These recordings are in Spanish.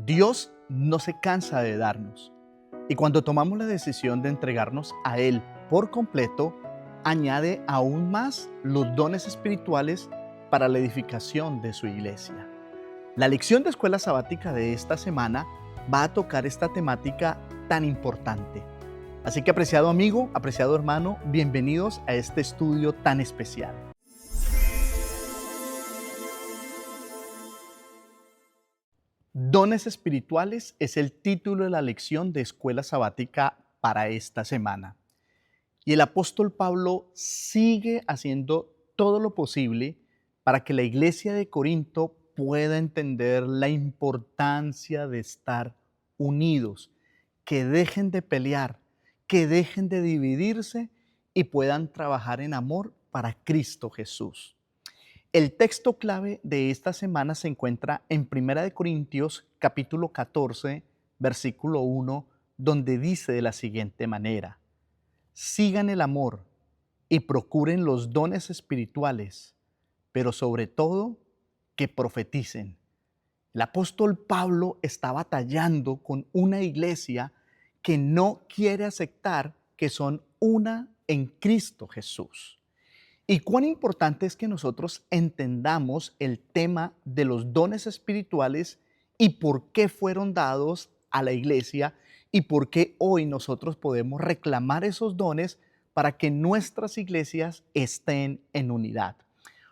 Dios no se cansa de darnos. Y cuando tomamos la decisión de entregarnos a Él por completo, añade aún más los dones espirituales para la edificación de su iglesia. La lección de escuela sabática de esta semana va a tocar esta temática tan importante. Así que, apreciado amigo, apreciado hermano, bienvenidos a este estudio tan especial. Dones espirituales es el título de la lección de escuela sabática para esta semana. Y el apóstol Pablo sigue haciendo todo lo posible para que la iglesia de Corinto pueda entender la importancia de estar unidos, que dejen de pelear, que dejen de dividirse y puedan trabajar en amor para Cristo Jesús. El texto clave de esta semana se encuentra en 1 Corintios capítulo 14, versículo 1, donde dice de la siguiente manera: sigan el amor y procuren los dones espirituales, pero sobre todo que profeticen. El apóstol Pablo está batallando con una iglesia que no quiere aceptar que son una en Cristo Jesús. Y cuán importante es que nosotros entendamos el tema de los dones espirituales y por qué fueron dados a la iglesia y por qué hoy nosotros podemos reclamar esos dones para que nuestras iglesias estén en unidad.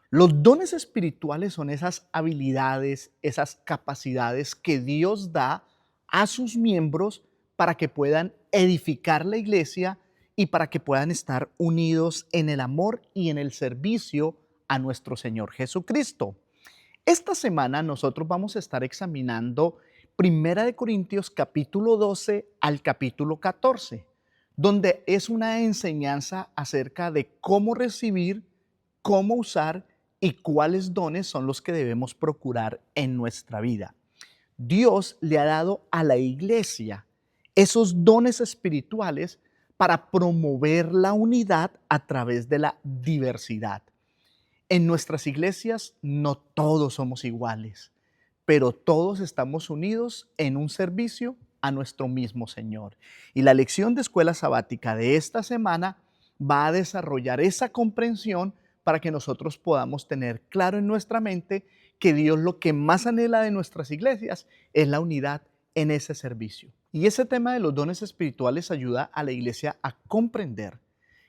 Los dones espirituales son esas habilidades, esas capacidades que Dios da a sus miembros para que puedan edificar la iglesia y para que puedan estar unidos en el amor y en el servicio a nuestro Señor Jesucristo. Esta semana nosotros vamos a estar examinando 1 Corintios capítulo 12 al capítulo 14, donde es una enseñanza acerca de cómo recibir, cómo usar y cuáles dones son los que debemos procurar en nuestra vida. Dios le ha dado a la iglesia esos dones espirituales para promover la unidad a través de la diversidad. En nuestras iglesias no todos somos iguales, pero todos estamos unidos en un servicio a nuestro mismo Señor. Y la lección de escuela sabática de esta semana va a desarrollar esa comprensión para que nosotros podamos tener claro en nuestra mente que Dios lo que más anhela de nuestras iglesias es la unidad en ese servicio. Y ese tema de los dones espirituales ayuda a la iglesia a comprender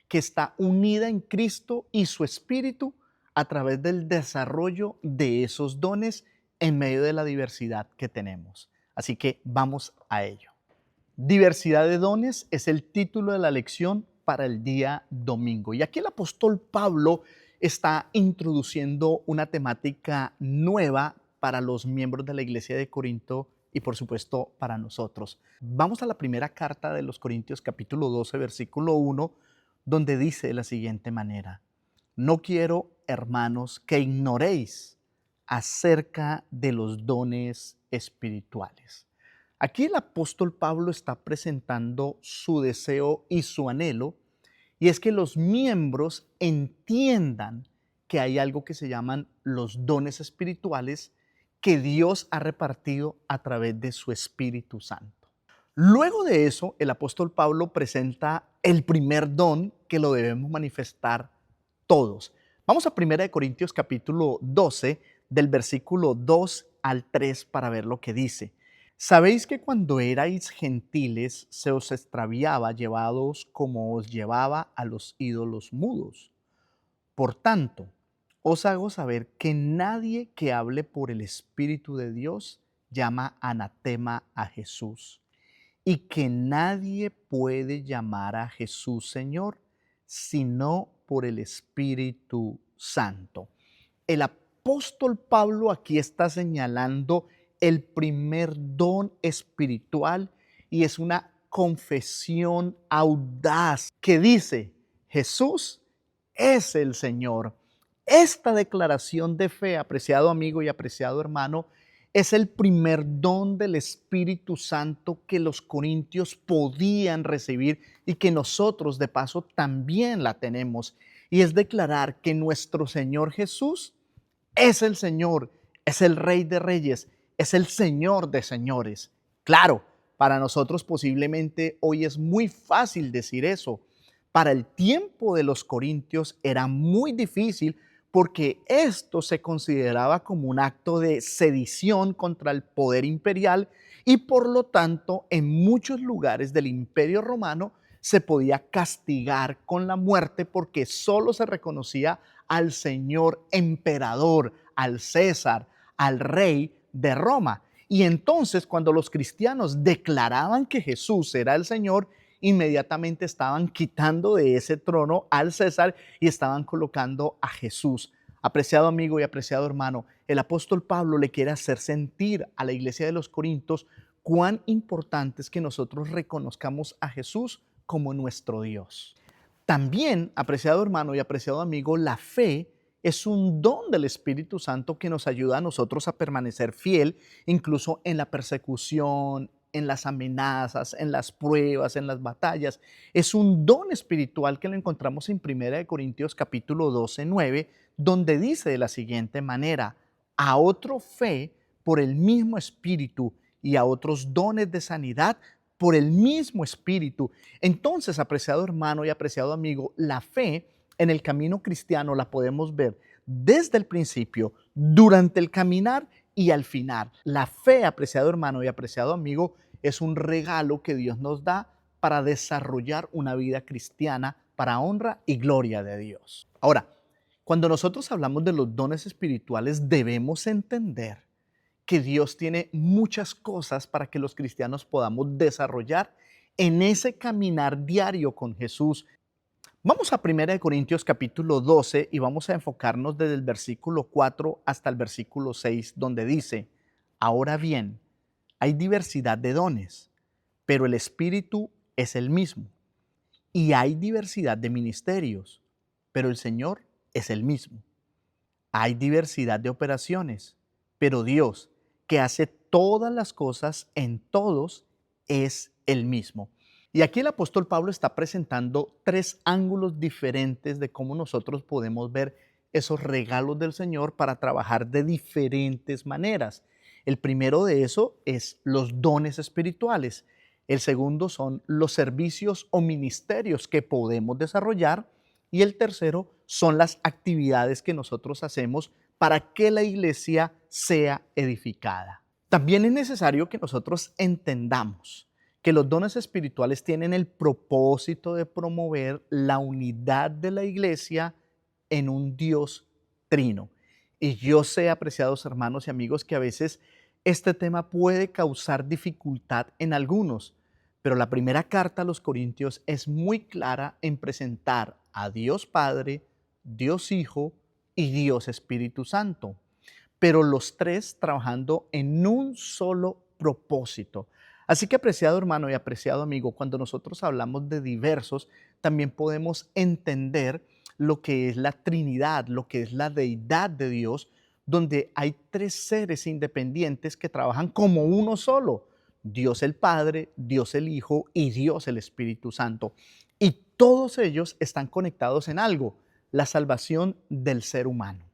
que está unida en Cristo y su Espíritu a través del desarrollo de esos dones en medio de la diversidad que tenemos. Así que vamos a ello. Diversidad de dones es el título de la lección para el día domingo. Y aquí el apóstol Pablo está introduciendo una temática nueva para los miembros de la iglesia de Corinto y por supuesto para nosotros. Vamos a la primera carta de los Corintios capítulo 12 versículo 1, donde dice de la siguiente manera: no quiero, hermanos, que ignoréis acerca de los dones espirituales. Aquí el apóstol Pablo está presentando su deseo y su anhelo, y es que los miembros entiendan que hay algo que se llaman los dones espirituales que Dios ha repartido a través de su Espíritu Santo. Luego de eso, el apóstol Pablo presenta el primer don que lo debemos manifestar todos. Vamos a 1 Corintios capítulo 12, del versículo 2 al 3 para ver lo que dice. Sabéis que cuando erais gentiles se os extraviaba llevados como os llevaba a los ídolos mudos. Por tanto, os hago saber que nadie que hable por el Espíritu de Dios llama anatema a Jesús, y que nadie puede llamar a Jesús Señor sino por el Espíritu Santo. El apóstol Pablo aquí está señalando el primer don espiritual y es una confesión audaz que dice: Jesús es el Señor. Esta declaración de fe, apreciado amigo y apreciado hermano, es el primer don del Espíritu Santo que los corintios podían recibir y que nosotros de paso también la tenemos. Y es declarar que nuestro Señor Jesús es el Señor, es el Rey de Reyes, es el Señor de señores. Claro, para nosotros posiblemente hoy es muy fácil decir eso. Para el tiempo de los corintios era muy difícil porque esto se consideraba como un acto de sedición contra el poder imperial y por lo tanto en muchos lugares del imperio romano se podía castigar con la muerte porque solo se reconocía al señor emperador, al César, al rey de Roma. Y entonces cuando los cristianos declaraban que Jesús era el Señor, inmediatamente estaban quitando de ese trono al César y estaban colocando a Jesús. Apreciado amigo y apreciado hermano, el apóstol Pablo le quiere hacer sentir a la iglesia de los Corintios cuán importante es que nosotros reconozcamos a Jesús como nuestro Dios. También, apreciado hermano y apreciado amigo, la fe es un don del Espíritu Santo que nos ayuda a nosotros a permanecer fiel, incluso en la persecución, en las amenazas, en las pruebas, en las batallas. Es un don espiritual que lo encontramos en 1 Corintios capítulo 12, 9, donde dice de la siguiente manera: a otro fe por el mismo Espíritu y a otros dones de sanidad por el mismo Espíritu. Entonces, apreciado hermano y apreciado amigo, la fe en el camino cristiano la podemos ver desde el principio, durante el caminar y al final. La fe, apreciado hermano y apreciado amigo, es un regalo que Dios nos da para desarrollar una vida cristiana para honra y gloria de Dios. Ahora, cuando nosotros hablamos de los dones espirituales, debemos entender que Dios tiene muchas cosas para que los cristianos podamos desarrollar en ese caminar diario con Jesús. Vamos a 1 Corintios capítulo 12 y vamos a enfocarnos desde el versículo 4 hasta el versículo 6, donde dice: ahora bien, hay diversidad de dones, pero el Espíritu es el mismo. Y hay diversidad de ministerios, pero el Señor es el mismo. Hay diversidad de operaciones, pero Dios, que hace todas las cosas en todos, es el mismo. Y aquí el apóstol Pablo está presentando tres ángulos diferentes de cómo nosotros podemos ver esos regalos del Señor para trabajar de diferentes maneras. El primero de eso es los dones espirituales. El segundo son los servicios o ministerios que podemos desarrollar. Y el tercero son las actividades que nosotros hacemos para que la iglesia sea edificada. También es necesario que nosotros entendamos que los dones espirituales tienen el propósito de promover la unidad de la iglesia en un Dios trino. Y yo sé, apreciados hermanos y amigos, que a veces este tema puede causar dificultad en algunos, pero la primera carta a los Corintios es muy clara en presentar a Dios Padre, Dios Hijo y Dios Espíritu Santo, pero los tres trabajando en un solo propósito. Así que, apreciado hermano y apreciado amigo, cuando nosotros hablamos de diversos, también podemos entender lo que es la Trinidad, lo que es la deidad de Dios, donde hay tres seres independientes que trabajan como uno solo: Dios el Padre, Dios el Hijo y Dios el Espíritu Santo. Y todos ellos están conectados en algo: la salvación del ser humano.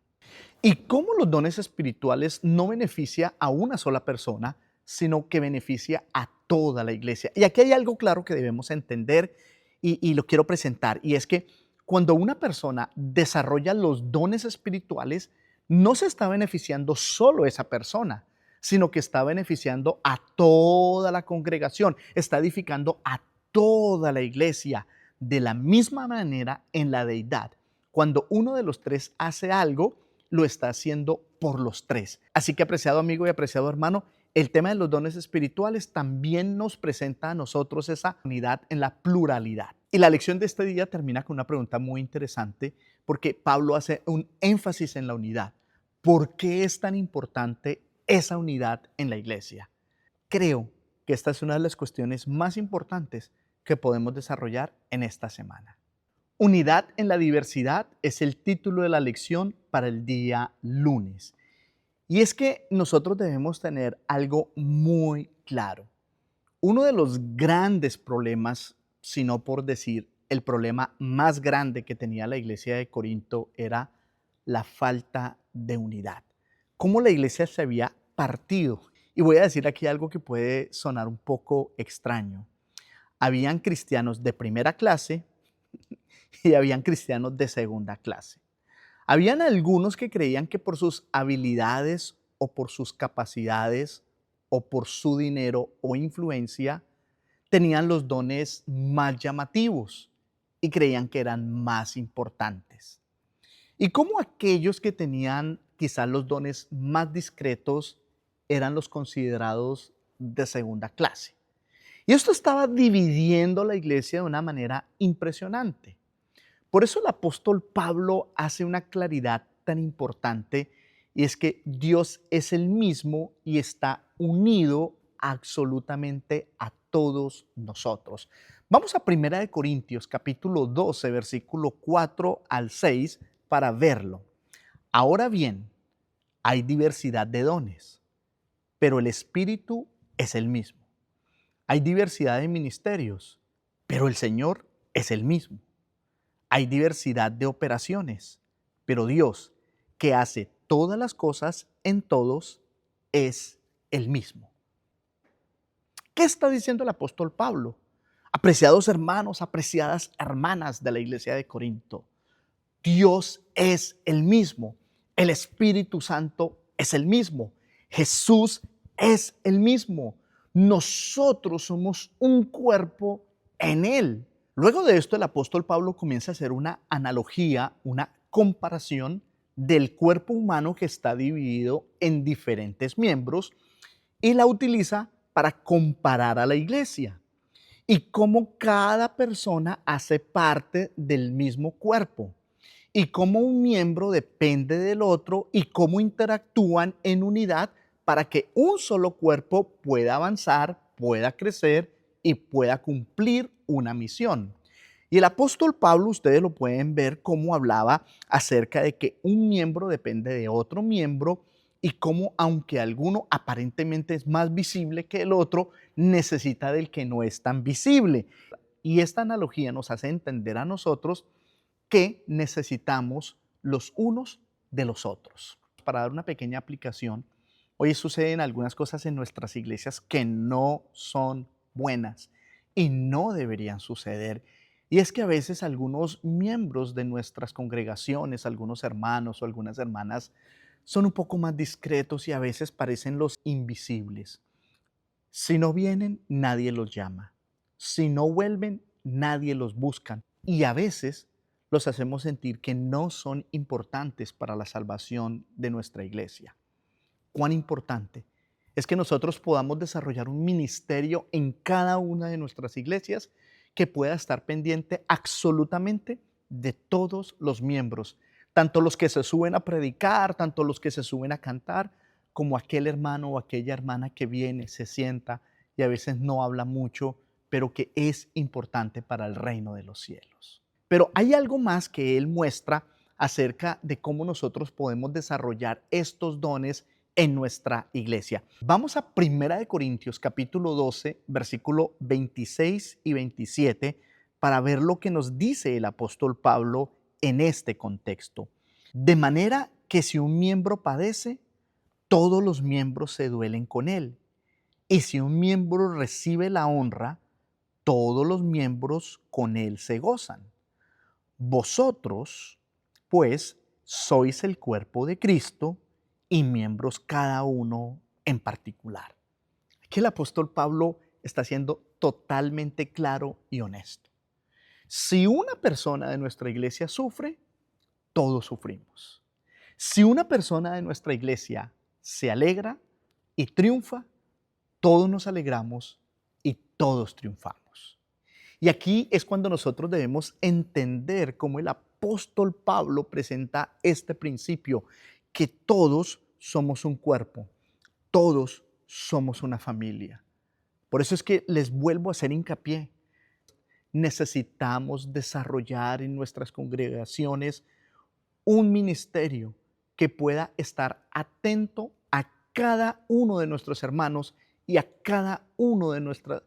Y cómo los dones espirituales no beneficia a una sola persona, sino que beneficia a toda la iglesia. Y aquí hay algo claro que debemos entender y lo quiero presentar, y es que cuando una persona desarrolla los dones espirituales, no se está beneficiando solo esa persona, sino que está beneficiando a toda la congregación, está edificando a toda la iglesia. De la misma manera en la deidad, cuando uno de los tres hace algo, lo está haciendo por los tres. Así que, apreciado amigo y apreciado hermano, el tema de los dones espirituales también nos presenta a nosotros esa unidad en la pluralidad. Y la lección de este día termina con una pregunta muy interesante, porque Pablo hace un énfasis en la unidad. ¿Por qué es tan importante esa unidad en la iglesia? Creo que esta es una de las cuestiones más importantes que podemos desarrollar en esta semana. Unidad en la diversidad es el título de la lección para el día lunes. Y es que nosotros debemos tener algo muy claro. Uno de los grandes problemas, si no por decir el problema más grande que tenía la iglesia de Corinto, era la falta de unidad. Cómo la iglesia se había partido. Y voy a decir aquí algo que puede sonar un poco extraño. Habían cristianos de primera clase y habían cristianos de segunda clase. Habían algunos que creían que por sus habilidades o por sus capacidades o por su dinero o influencia tenían los dones más llamativos y creían que eran más importantes. Y como aquellos que tenían quizás los dones más discretos eran los considerados de segunda clase. Y esto estaba dividiendo la iglesia de una manera impresionante. Por eso el apóstol Pablo hace una claridad tan importante y es que Dios es el mismo y está unido absolutamente a todos nosotros. Vamos a 1 Corintios capítulo 12, versículo 4 al 6 para verlo. Ahora bien, hay diversidad de dones, pero el Espíritu es el mismo. Hay diversidad de ministerios, pero el Señor es el mismo. Hay diversidad de operaciones, pero Dios, que hace todas las cosas en todos, es el mismo. ¿Qué está diciendo el apóstol Pablo? Apreciados hermanos, apreciadas hermanas de la iglesia de Corinto, Dios es el mismo, el Espíritu Santo es el mismo, Jesús es el mismo. Nosotros somos un cuerpo en Él. Luego de esto, el apóstol Pablo comienza a hacer una analogía, una comparación del cuerpo humano que está dividido en diferentes miembros y la utiliza para comparar a la iglesia y cómo cada persona hace parte del mismo cuerpo y cómo un miembro depende del otro y cómo interactúan en unidad para que un solo cuerpo pueda avanzar, pueda crecer y pueda cumplir una misión. Y el apóstol Pablo, ustedes lo pueden ver cómo hablaba acerca de que un miembro depende de otro miembro y cómo, aunque alguno aparentemente es más visible que el otro, necesita del que no es tan visible. Y esta analogía nos hace entender a nosotros que necesitamos los unos de los otros. Para dar una pequeña aplicación, hoy suceden algunas cosas en nuestras iglesias que no son buenas y no deberían suceder. Y es que a veces algunos miembros de nuestras congregaciones, algunos hermanos o algunas hermanas, son un poco más discretos y a veces parecen los invisibles. Si no vienen, nadie los llama. Si no vuelven, nadie los busca. Y a veces los hacemos sentir que no son importantes para la salvación de nuestra iglesia. ¿Cuán importante es que nosotros podamos desarrollar un ministerio en cada una de nuestras iglesias que pueda estar pendiente absolutamente de todos los miembros, tanto los que se suben a predicar, tanto los que se suben a cantar, como aquel hermano o aquella hermana que viene, se sienta y a veces no habla mucho, pero que es importante para el reino de los cielos. Pero hay algo más que él muestra acerca de cómo nosotros podemos desarrollar estos dones en nuestra iglesia. Vamos a 1 Corintios capítulo 12, versículo 26 y 27 para ver lo que nos dice el apóstol Pablo en este contexto. De manera que si un miembro padece, todos los miembros se duelen con él. Y si un miembro recibe la honra, todos los miembros con él se gozan. Vosotros, pues, sois el cuerpo de Cristo y miembros cada uno en particular. Aquí el apóstol Pablo está siendo totalmente claro y honesto. Si una persona de nuestra iglesia sufre, todos sufrimos. Si una persona de nuestra iglesia se alegra y triunfa, todos nos alegramos y todos triunfamos. Y aquí es cuando nosotros debemos entender cómo el apóstol Pablo presenta este principio, que todos somos un cuerpo, todos somos una familia. Por eso es que les vuelvo a hacer hincapié. Necesitamos desarrollar en nuestras congregaciones un ministerio que pueda estar atento a cada uno de nuestros hermanos y a cada uno de nuestras.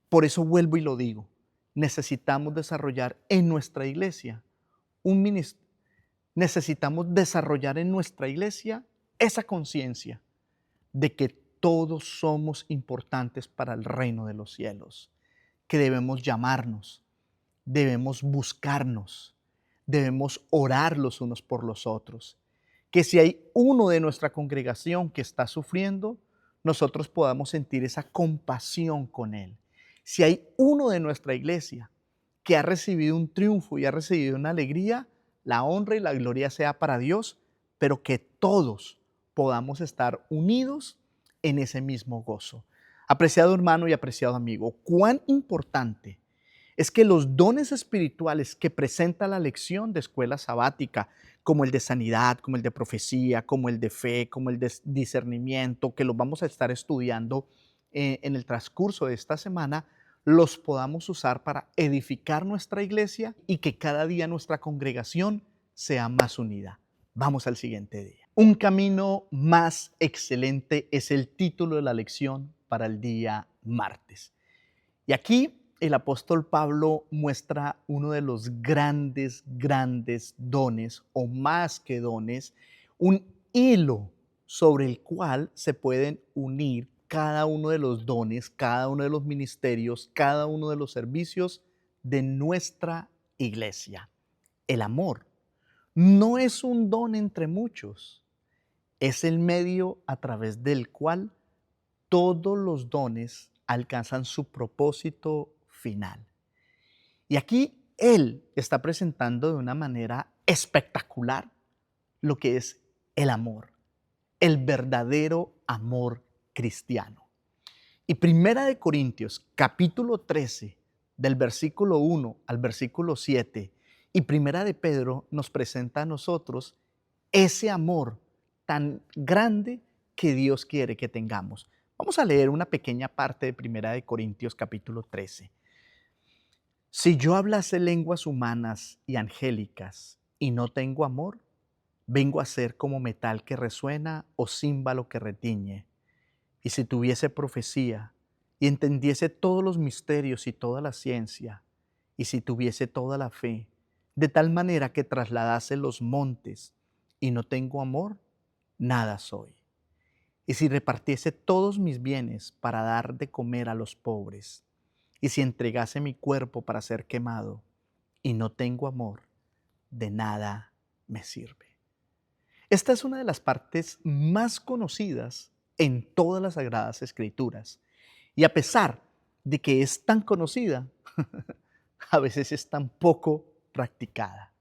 Por eso vuelvo y lo digo, necesitamos desarrollar en nuestra iglesia un ministerio. Necesitamos desarrollar en nuestra iglesia esa conciencia de que todos somos importantes para el reino de los cielos, que debemos llamarnos, debemos buscarnos, debemos orar los unos por los otros, que si hay uno de nuestra congregación que está sufriendo, nosotros podamos sentir esa compasión con él. Si hay uno de nuestra iglesia que ha recibido un triunfo y ha recibido una alegría, la honra y la gloria sea para Dios, pero que todos podamos estar unidos en ese mismo gozo. Apreciado hermano y apreciado amigo, cuán importante es que los dones espirituales que presenta la lección de escuela sabática, como el de sanidad, como el de profecía, como el de fe, como el de discernimiento, que los vamos a estar estudiando en el transcurso de esta semana, los podamos usar para edificar nuestra iglesia y que cada día nuestra congregación sea más unida. Vamos al siguiente día. Un camino más excelente es el título de la lección para el día martes. Y aquí el apóstol Pablo muestra uno de los grandes dones, o más que dones, un hilo sobre el cual se pueden unir cada uno de los dones, cada uno de los ministerios, cada uno de los servicios de nuestra iglesia. El amor no es un don entre muchos, es el medio a través del cual todos los dones alcanzan su propósito final. Y aquí él está presentando de una manera espectacular lo que es el amor, el verdadero amor cristiano. Y Primera de Corintios, capítulo 13, del versículo 1 al versículo 7, y Primera de Pedro nos presenta a nosotros ese amor tan grande que Dios quiere que tengamos. Vamos a leer una pequeña parte de Primera de Corintios capítulo 13. Si yo hablase lenguas humanas y angélicas y no tengo amor, vengo a ser como metal que resuena o címbalo que retiñe. Y si tuviese profecía y entendiese todos los misterios y toda la ciencia, y si tuviese toda la fe, de tal manera que trasladase los montes y no tengo amor, nada soy. Y si repartiese todos mis bienes para dar de comer a los pobres, y si entregase mi cuerpo para ser quemado, y no tengo amor, de nada me sirve. Esta es una de las partes más conocidas en todas las Sagradas Escrituras. Y a pesar de que es tan conocida, a veces es tan poco practicada.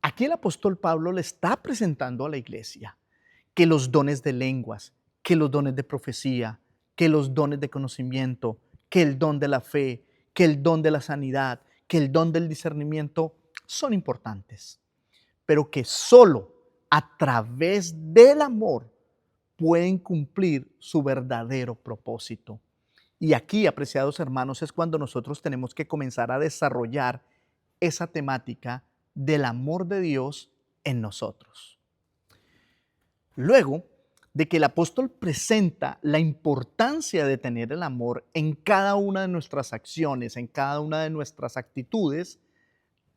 Aquí el apóstol Pablo le está presentando a la iglesia que los dones de lenguas, que los dones de profecía, que los dones de conocimiento, que el don de la fe, que el don de la sanidad, que el don del discernimiento son importantes, pero que solo a través del amor pueden cumplir su verdadero propósito. Y aquí, apreciados hermanos, es cuando nosotros tenemos que comenzar a desarrollar esa temática del amor de Dios en nosotros. Luego de que el apóstol presenta la importancia de tener el amor en cada una de nuestras acciones, en cada una de nuestras actitudes,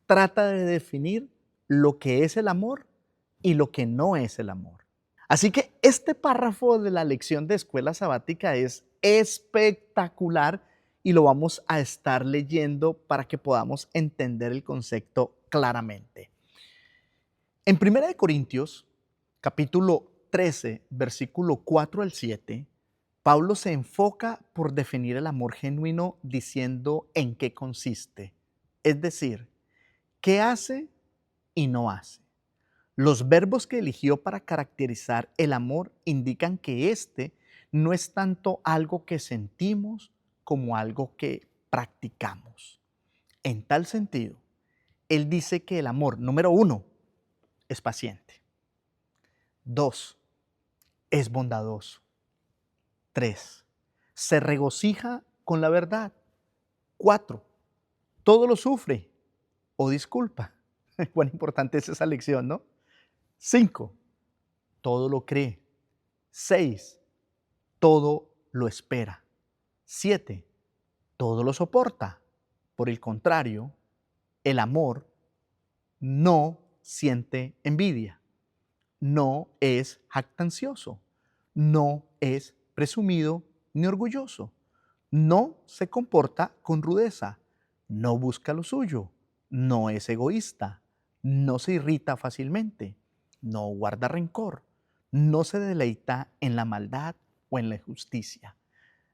trata de definir lo que es el amor y lo que no es el amor. Así que este párrafo de la lección de escuela sabática es espectacular y lo vamos a estar leyendo para que podamos entender el concepto claramente. En 1 Corintios, capítulo 13, versículo 4 al 7, Pablo se enfoca por definir el amor genuino diciendo en qué consiste, es decir, qué hace y no hace. Los verbos que eligió para caracterizar el amor indican que este no es tanto algo que sentimos como algo que practicamos. En tal sentido, él dice que el amor, número 1, es paciente. 2, es bondadoso. 3, se regocija con la verdad. 4, todo lo sufre o disculpa. Cuán importante es esa lección, ¿no? 5, todo lo cree. 6, todo lo espera. 7, todo lo soporta. Por el contrario, el amor no siente envidia, no es jactancioso, no es presumido ni orgulloso, no se comporta con rudeza, no busca lo suyo, no es egoísta, no se irrita fácilmente, no guarda rencor, no se deleita en la maldad o en la injusticia.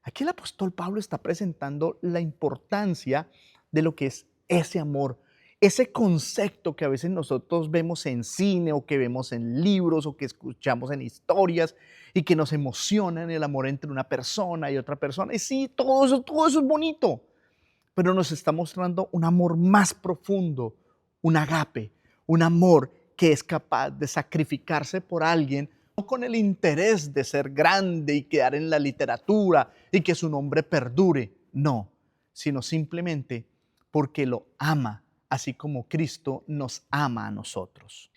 Aquí el apóstol Pablo está presentando la importancia de lo que es ese amor, ese concepto que a veces nosotros vemos en cine o que vemos en libros o que escuchamos en historias y que nos emocionan el amor entre una persona y otra persona. Y sí, todo eso es bonito, pero nos está mostrando un amor más profundo, un agape, un amor que es capaz de sacrificarse por alguien, no con el interés de ser grande y quedar en la literatura y que su nombre perdure, no, sino simplemente porque lo ama, así como Cristo nos ama a nosotros.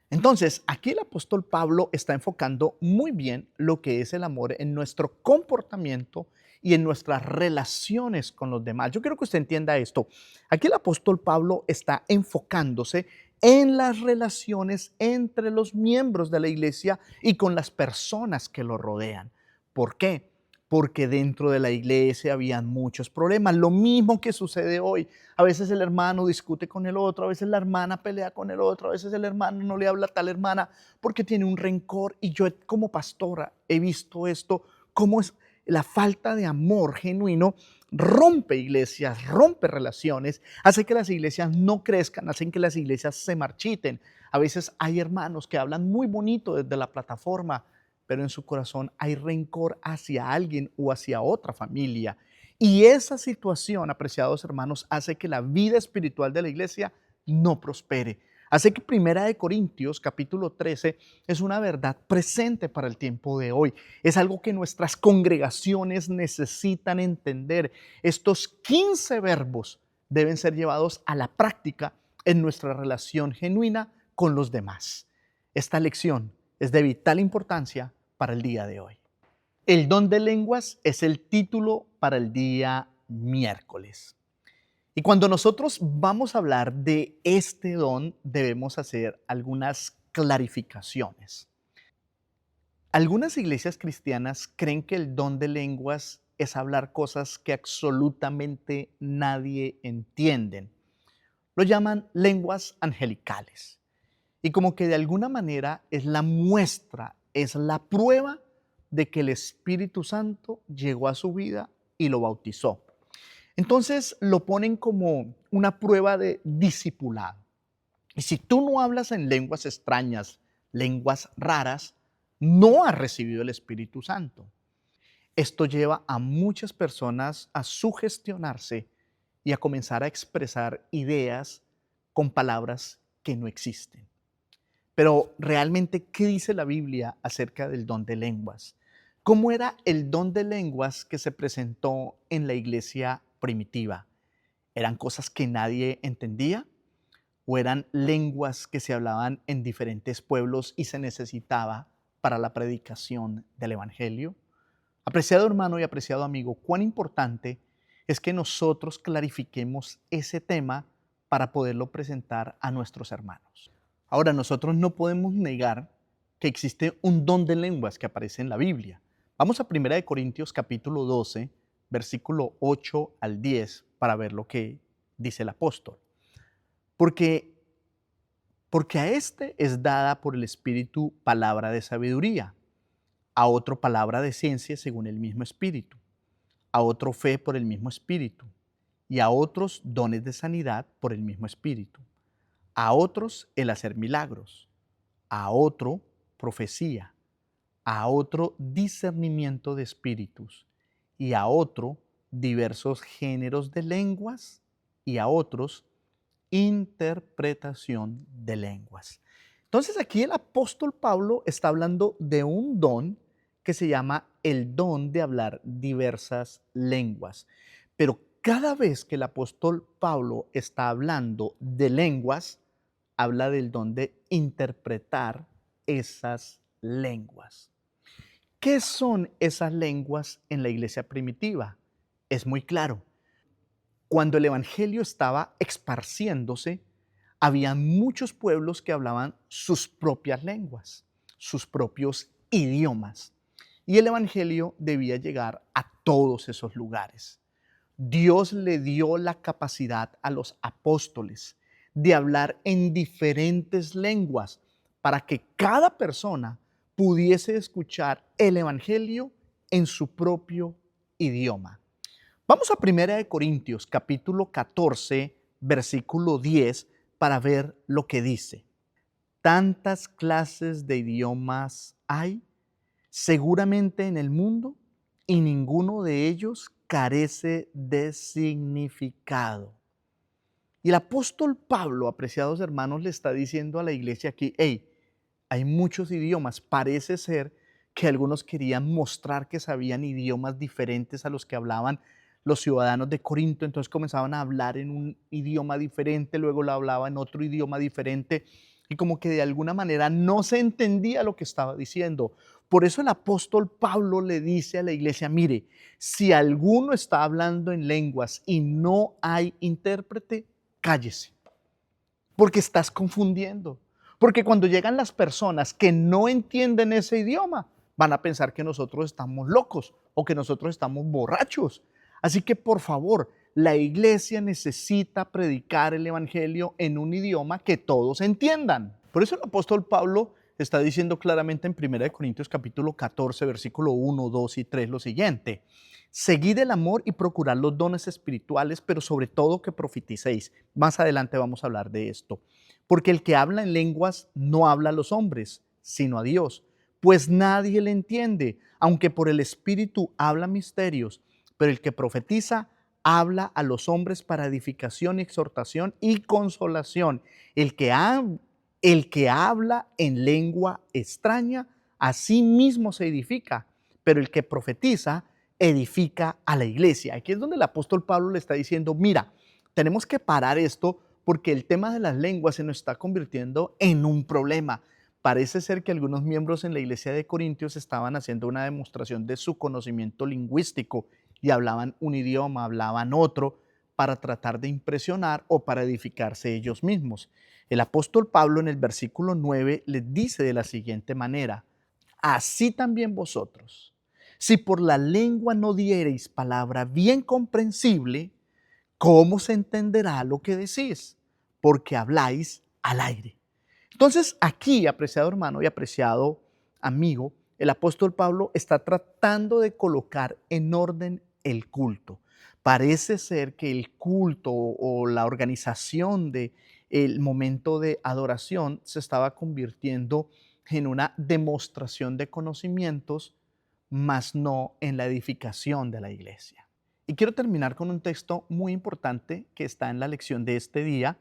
Entonces, aquí el apóstol Pablo está enfocando muy bien lo que es el amor en nuestro comportamiento y en nuestras relaciones con los demás. Yo quiero que usted entienda esto. Aquí el apóstol Pablo está enfocándose en las relaciones entre los miembros de la iglesia y con las personas que lo rodean. ¿Por qué? Porque dentro de la iglesia habían muchos problemas. Lo mismo que sucede hoy. A veces el hermano discute con el otro, a veces la hermana pelea con el otro, a veces el hermano no le habla a tal hermana porque tiene un rencor. Y yo como pastora he visto esto, cómo es la falta de amor genuino rompe iglesias, rompe relaciones, hace que las iglesias no crezcan, hacen que las iglesias se marchiten. A veces hay hermanos que hablan muy bonito desde la plataforma, pero en su corazón hay rencor hacia alguien o hacia otra familia. Y esa situación, apreciados hermanos, hace que la vida espiritual de la iglesia no prospere. Hace que Primera de Corintios, capítulo 13, es una verdad presente para el tiempo de hoy. Es algo que nuestras congregaciones necesitan entender. Estos 15 verbos deben ser llevados a la práctica en nuestra relación genuina con los demás. Esta lección es de vital importancia para el día de hoy. El don de lenguas es el título para el día miércoles. Y cuando nosotros vamos a hablar de este don, debemos hacer algunas clarificaciones. Algunas iglesias cristianas creen que el don de lenguas es hablar cosas que absolutamente nadie entiende. Lo llaman lenguas angelicales. Y como que de alguna manera es la muestra, es la prueba de que el Espíritu Santo llegó a su vida y lo bautizó. Entonces lo ponen como una prueba de discipulado. Y si tú no hablas en lenguas extrañas, lenguas raras, no has recibido el Espíritu Santo. Esto lleva a muchas personas a sugestionarse y a comenzar a expresar ideas con palabras que no existen. Pero realmente, ¿qué dice la Biblia acerca del don de lenguas? ¿Cómo era el don de lenguas que se presentó en la iglesia primitiva? ¿Eran cosas que nadie entendía? ¿O eran lenguas que se hablaban en diferentes pueblos y se necesitaba para la predicación del Evangelio? Apreciado hermano y apreciado amigo, cuán importante es que nosotros clarifiquemos ese tema para poderlo presentar a nuestros hermanos. Ahora, nosotros no podemos negar que existe un don de lenguas que aparece en la Biblia. Vamos a 1 Corintios capítulo 12, versículo 8 al 10, para ver lo que dice el apóstol. Porque a este es dada por el Espíritu palabra de sabiduría, a otro palabra de ciencia según el mismo Espíritu, a otro fe por el mismo Espíritu, y a otros dones de sanidad por el mismo Espíritu, a otros el hacer milagros, a otro profecía, a otro discernimiento de espíritus, y a otro diversos géneros de lenguas, y a otros interpretación de lenguas. Entonces aquí el apóstol Pablo está hablando de un don que se llama el don de hablar diversas lenguas. Pero cada vez que el apóstol Pablo está hablando de lenguas, habla del don de interpretar esas lenguas. ¿Qué son esas lenguas en la iglesia primitiva? Es muy claro. Cuando el evangelio estaba esparciéndose, había muchos pueblos que hablaban sus propias lenguas, sus propios idiomas. y el Evangelio debía llegar a todos esos lugares. Dios le dio la capacidad a los apóstoles de hablar en diferentes lenguas para que cada persona pudiese escuchar el Evangelio en su propio idioma. Vamos a 1 Corintios, capítulo 14, versículo 10, para ver lo que dice. ¿Tantas clases de idiomas hay seguramente en el mundo y ninguno de ellos carece de significado? Y el apóstol Pablo, apreciados hermanos, le está diciendo a la iglesia aquí, hey, hay muchos idiomas. Parece ser que algunos querían mostrar que sabían idiomas diferentes a los que hablaban los ciudadanos de Corinto, entonces comenzaban a hablar en un idioma diferente, luego lo hablaba en otro idioma diferente y como que de alguna manera no se entendía lo que estaba diciendo. Por eso el apóstol Pablo le dice a la iglesia, mire, si alguno está hablando en lenguas y no hay intérprete, cállese, porque estás confundiendo. Porque cuando llegan las personas que no entienden ese idioma, van a pensar que nosotros estamos locos o que nosotros estamos borrachos. Así que por favor, la iglesia necesita predicar el evangelio en un idioma que todos entiendan. Por eso el apóstol Pablo está diciendo claramente en 1 Corintios capítulo 14, versículo 1, 2 y 3 lo siguiente. Seguid el amor y procurad los dones espirituales, pero sobre todo que profeticéis. Más adelante vamos a hablar de esto. Porque el que habla en lenguas no habla a los hombres, sino a Dios, pues nadie le entiende, aunque por el Espíritu habla misterios, pero el que profetiza habla a los hombres para edificación, exhortación y consolación. El que habla en lengua extraña, a sí mismo se edifica, pero el que profetiza edifica a la iglesia. Aquí es donde el apóstol Pablo le está diciendo, mira, tenemos que parar esto porque el tema de las lenguas se nos está convirtiendo en un problema. Parece ser que algunos miembros en la iglesia de Corintios estaban haciendo una demostración de su conocimiento lingüístico y hablaban un idioma, hablaban otro, para tratar de impresionar o para edificarse ellos mismos. El apóstol Pablo en el versículo 9 les dice de la siguiente manera, así también vosotros, si por la lengua no diereis palabra bien comprensible, ¿cómo se entenderá lo que decís? Porque habláis al aire. Entonces aquí, apreciado hermano y apreciado amigo, el apóstol Pablo está tratando de colocar en orden el culto. Parece ser que el culto o la organización de el momento de adoración se estaba convirtiendo en una demostración de conocimientos, mas no en la edificación de la iglesia. Y quiero terminar con un texto muy importante que está en la lección de este día,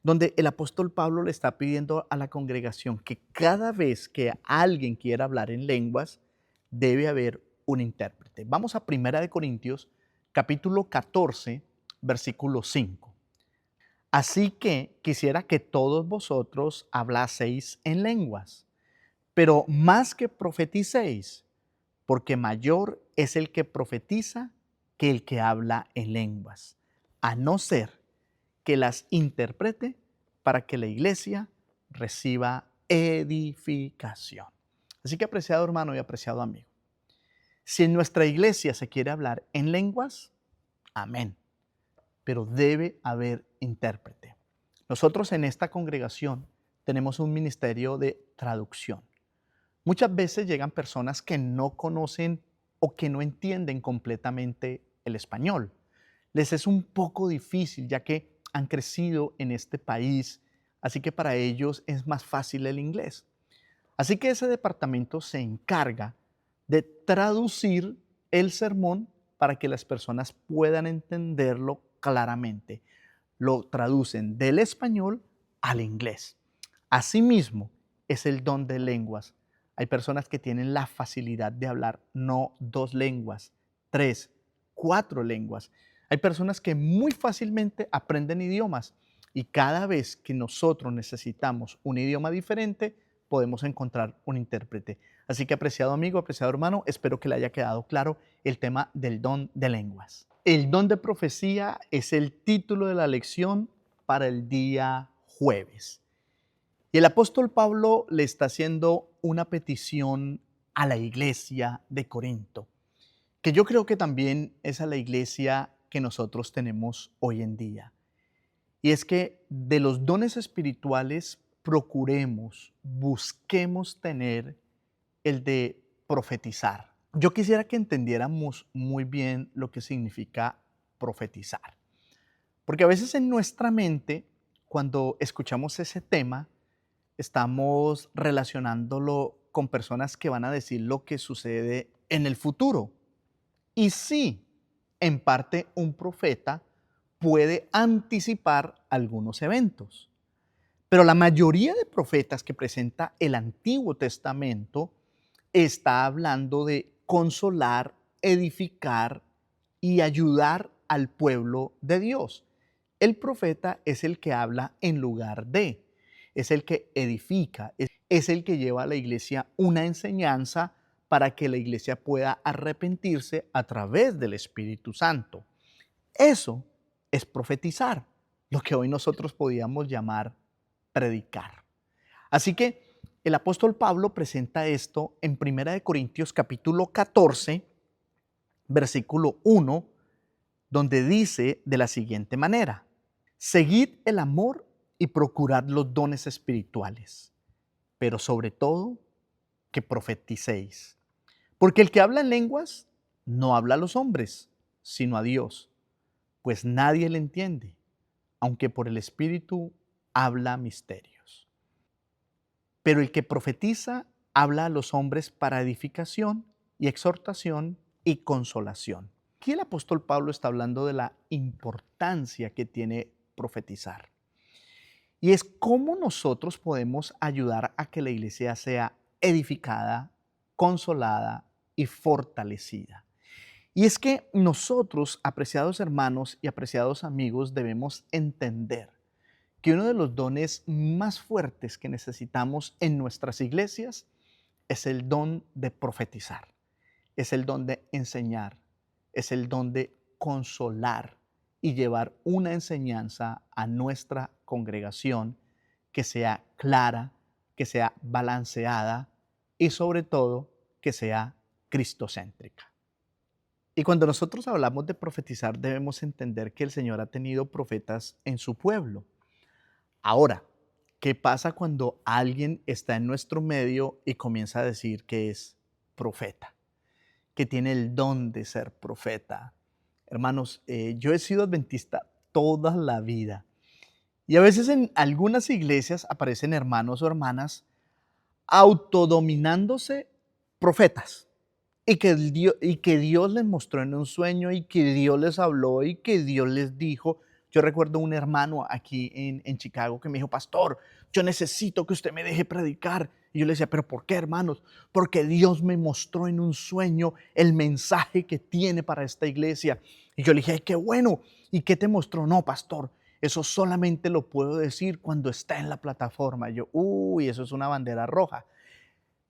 donde el apóstol Pablo le está pidiendo a la congregación que cada vez que alguien quiera hablar en lenguas, debe haber un intérprete. Vamos a 1 Corintios, capítulo 14, versículo 5. Así que quisiera que todos vosotros hablaseis en lenguas, pero más que profeticéis, porque mayor es el que profetiza que el que habla en lenguas, a no ser que las interprete para que la iglesia reciba edificación. Así que, apreciado hermano y apreciado amigo, si en nuestra iglesia se quiere hablar en lenguas, amén, pero debe haber intérprete. Nosotros en esta congregación tenemos un ministerio de traducción. Muchas veces llegan personas que no conocen o que no entienden completamente el español. Les es un poco difícil ya que han crecido en este país, así que para ellos es más fácil el inglés. Así que ese departamento se encarga de traducir el sermón para que las personas puedan entenderlo claramente. Lo traducen del español al inglés. Asimismo, es el don de lenguas. Hay personas que tienen la facilidad de hablar no 2 lenguas, 3, 4 lenguas. Hay personas que muy fácilmente aprenden idiomas y cada vez que nosotros necesitamos un idioma diferente, podemos encontrar un intérprete. Así que, apreciado amigo, apreciado hermano, espero que le haya quedado claro el tema del don de lenguas. El don de profecía es el título de la lección para el día jueves. Y el apóstol Pablo le está haciendo una petición a la iglesia de Corinto, que yo creo que también es a la iglesia que nosotros tenemos hoy en día. Y es que de los dones espirituales procuremos, busquemos tener el de profetizar. Yo quisiera que entendiéramos muy bien lo que significa profetizar. Porque a veces en nuestra mente, cuando escuchamos ese tema, estamos relacionándolo con personas que van a decir lo que sucede en el futuro. Y sí, en parte un profeta puede anticipar algunos eventos. Pero la mayoría de profetas que presenta el Antiguo Testamento está hablando de consolar, edificar y ayudar al pueblo de Dios. El profeta es el que habla en lugar de, es el que edifica, es el que lleva a la iglesia una enseñanza para que la iglesia pueda arrepentirse a través del Espíritu Santo. Eso es profetizar, lo que hoy nosotros podríamos llamar predicar. Así que el apóstol Pablo presenta esto en 1 capítulo 14, versículo 1, donde dice de la siguiente manera: seguid el amor y procurad los dones espirituales, pero sobre todo que profeticéis. Porque el que habla en lenguas no habla a los hombres, sino a Dios, pues nadie le entiende, aunque por el Espíritu habla misterios. Pero el que profetiza habla a los hombres para edificación y exhortación y consolación. Aquí el apóstol Pablo está hablando de la importancia que tiene profetizar. Y es cómo nosotros podemos ayudar a que la iglesia sea edificada, consolada y fortalecida. Y es que nosotros, apreciados hermanos y apreciados amigos, debemos entender que uno de los dones más fuertes que necesitamos en nuestras iglesias es el don de profetizar, es el don de enseñar, es el don de consolar y llevar una enseñanza a nuestra congregación que sea clara, que sea balanceada y sobre todo que sea cristocéntrica. Y cuando nosotros hablamos de profetizar, debemos entender que el Señor ha tenido profetas en su pueblo. Ahora, ¿qué pasa cuando alguien está en nuestro medio y comienza a decir que es profeta, que tiene el don de ser profeta? Hermanos, yo he sido adventista toda la vida y a veces en algunas iglesias aparecen hermanos o hermanas autodominándose profetas y que Dios les mostró en un sueño y que Dios les habló y que Dios les dijo. Yo recuerdo un hermano aquí en Chicago que me dijo: pastor, yo necesito que usted me deje predicar. Y yo le decía: ¿pero por qué, hermanos? Porque Dios me mostró en un sueño el mensaje que tiene para esta iglesia. Y yo le dije: ay, qué bueno. ¿Y qué te mostró? No, pastor, eso solamente lo puedo decir cuando está en la plataforma. Y yo: uy, eso es una bandera roja.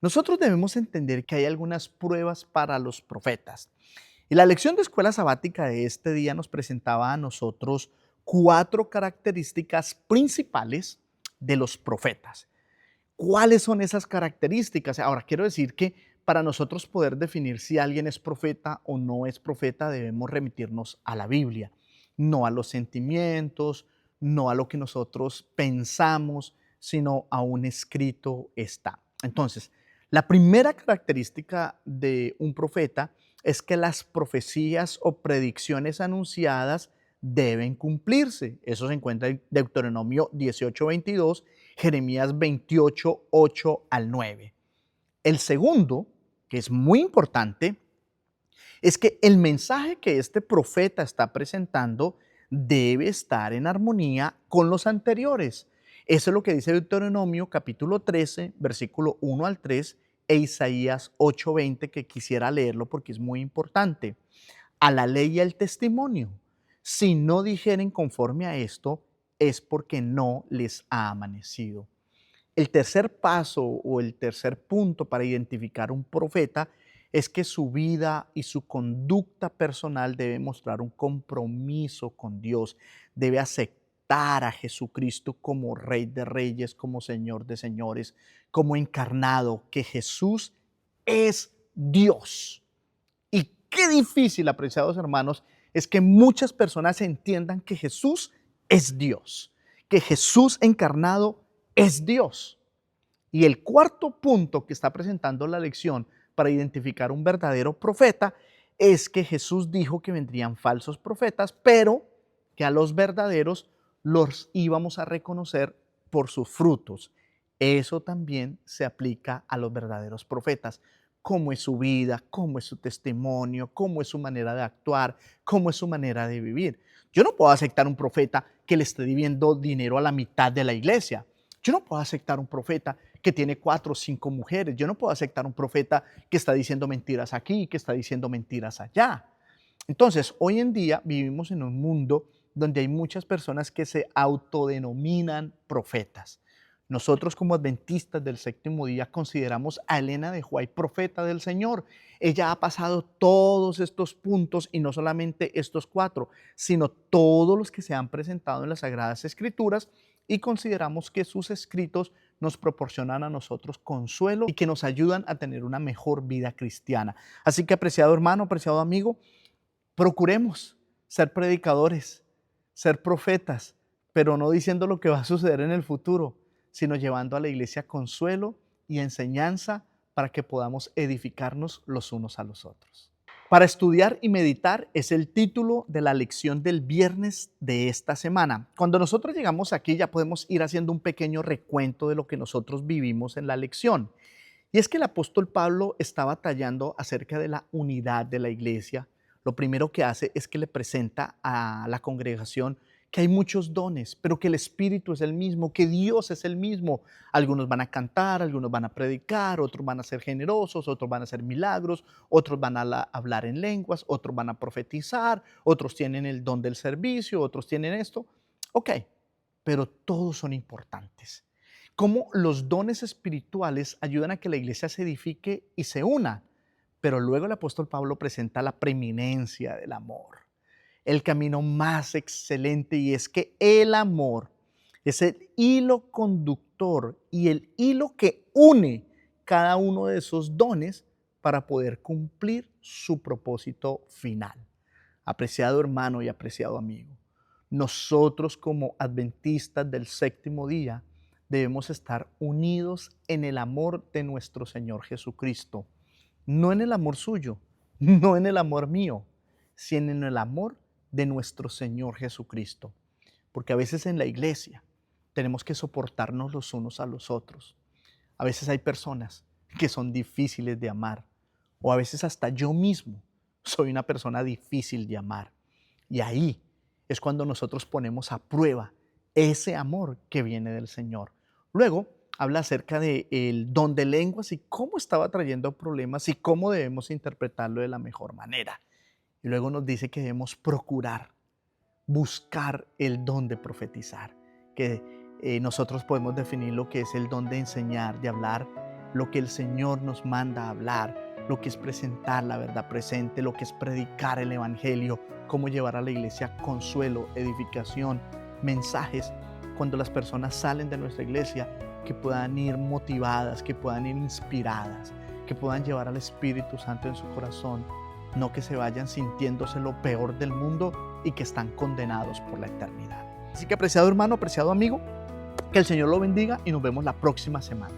Nosotros debemos entender que hay algunas pruebas para los profetas. Y la lección de escuela sabática de este día nos presentaba a nosotros 4 características principales de los profetas. ¿Cuáles son esas características? Ahora, quiero decir que para nosotros poder definir si alguien es profeta o no es profeta, debemos remitirnos a la Biblia, no a los sentimientos, no a lo que nosotros pensamos, sino a un escrito está. Entonces, la primera característica de un profeta es que las profecías o predicciones anunciadas deben cumplirse. Eso se encuentra en Deuteronomio 18:22, Jeremías 28, 8 al 9. El segundo, que es muy importante, es que el mensaje que este profeta está presentando debe estar en armonía con los anteriores. Eso es lo que dice Deuteronomio capítulo 13, versículo 1 al 3 e Isaías 8:20, que quisiera leerlo porque es muy importante. A la ley y al testimonio. Si no dijeren conforme a esto, es porque no les ha amanecido. El tercer paso o el tercer punto para identificar un profeta es que su vida y su conducta personal debe mostrar un compromiso con Dios, debe aceptar a Jesucristo como Rey de Reyes, como Señor de Señores, como encarnado, que Jesús es Dios. Y qué difícil, apreciados hermanos, es que muchas personas entiendan que Jesús es Dios, que Jesús encarnado es Dios. Y el cuarto punto que está presentando la lección para identificar un verdadero profeta es que Jesús dijo que vendrían falsos profetas, pero que a los verdaderos los íbamos a reconocer por sus frutos. Eso también se aplica a los verdaderos profetas. Cómo es su vida, cómo es su testimonio, cómo es su manera de actuar, cómo es su manera de vivir. Yo no puedo aceptar un profeta que le esté debiendo dinero a la mitad de la iglesia. Yo no puedo aceptar un profeta que tiene 4 o 5 mujeres. Yo no puedo aceptar un profeta que está diciendo mentiras aquí, que está diciendo mentiras allá. Entonces, hoy en día vivimos en un mundo donde hay muchas personas que se autodenominan profetas. Nosotros como adventistas del séptimo día consideramos a Elena de White profeta del Señor. Ella ha pasado todos estos puntos y no solamente estos 4, sino todos los que se han presentado en las Sagradas Escrituras, y consideramos que sus escritos nos proporcionan a nosotros consuelo y que nos ayudan a tener una mejor vida cristiana. Así que, apreciado hermano, apreciado amigo, procuremos ser predicadores, ser profetas, pero no diciendo lo que va a suceder en el futuro, sino llevando a la iglesia consuelo y enseñanza para que podamos edificarnos los unos a los otros. Para estudiar y meditar es el título de la lección del viernes de esta semana. Cuando nosotros llegamos aquí ya podemos ir haciendo un pequeño recuento de lo que nosotros vivimos en la lección. Y es que el apóstol Pablo está batallando acerca de la unidad de la iglesia. Lo primero que hace es que le presenta a la congregación que hay muchos dones, pero que el Espíritu es el mismo, que Dios es el mismo. Algunos van a cantar, algunos van a predicar, otros van a ser generosos, otros van a hacer milagros, otros van a hablar en lenguas, otros van a profetizar, otros tienen el don del servicio, otros tienen esto. Ok, pero todos son importantes. Cómo los dones espirituales ayudan a que la iglesia se edifique y se una. Pero luego el apóstol Pablo presenta la preeminencia del amor, el camino más excelente, y es que el amor es el hilo conductor y el hilo que une cada uno de esos dones para poder cumplir su propósito final. Apreciado hermano y apreciado amigo, nosotros como adventistas del séptimo día debemos estar unidos en el amor de nuestro Señor Jesucristo. No en el amor suyo, no en el amor mío, sino en el amor de nuestro Señor Jesucristo. Porque a veces en la iglesia tenemos que soportarnos los unos a los otros. A veces hay personas que son difíciles de amar, o a veces hasta yo mismo soy una persona difícil de amar. Y ahí es cuando nosotros ponemos a prueba ese amor que viene del Señor. Luego habla acerca del don de lenguas y cómo estaba trayendo problemas y cómo debemos interpretarlo de la mejor manera. Y luego nos dice que debemos procurar, buscar el don de profetizar, que nosotros podemos definir lo que es el don de enseñar, de hablar, lo que el Señor nos manda a hablar, lo que es presentar la verdad presente, lo que es predicar el evangelio, cómo llevar a la iglesia consuelo, edificación, mensajes. Cuando las personas salen de nuestra iglesia, que puedan ir motivadas, que puedan ir inspiradas, que puedan llevar al Espíritu Santo en su corazón, no que se vayan sintiéndose lo peor del mundo y que están condenados por la eternidad. Así que, apreciado hermano, apreciado amigo, que el Señor lo bendiga y nos vemos la próxima semana.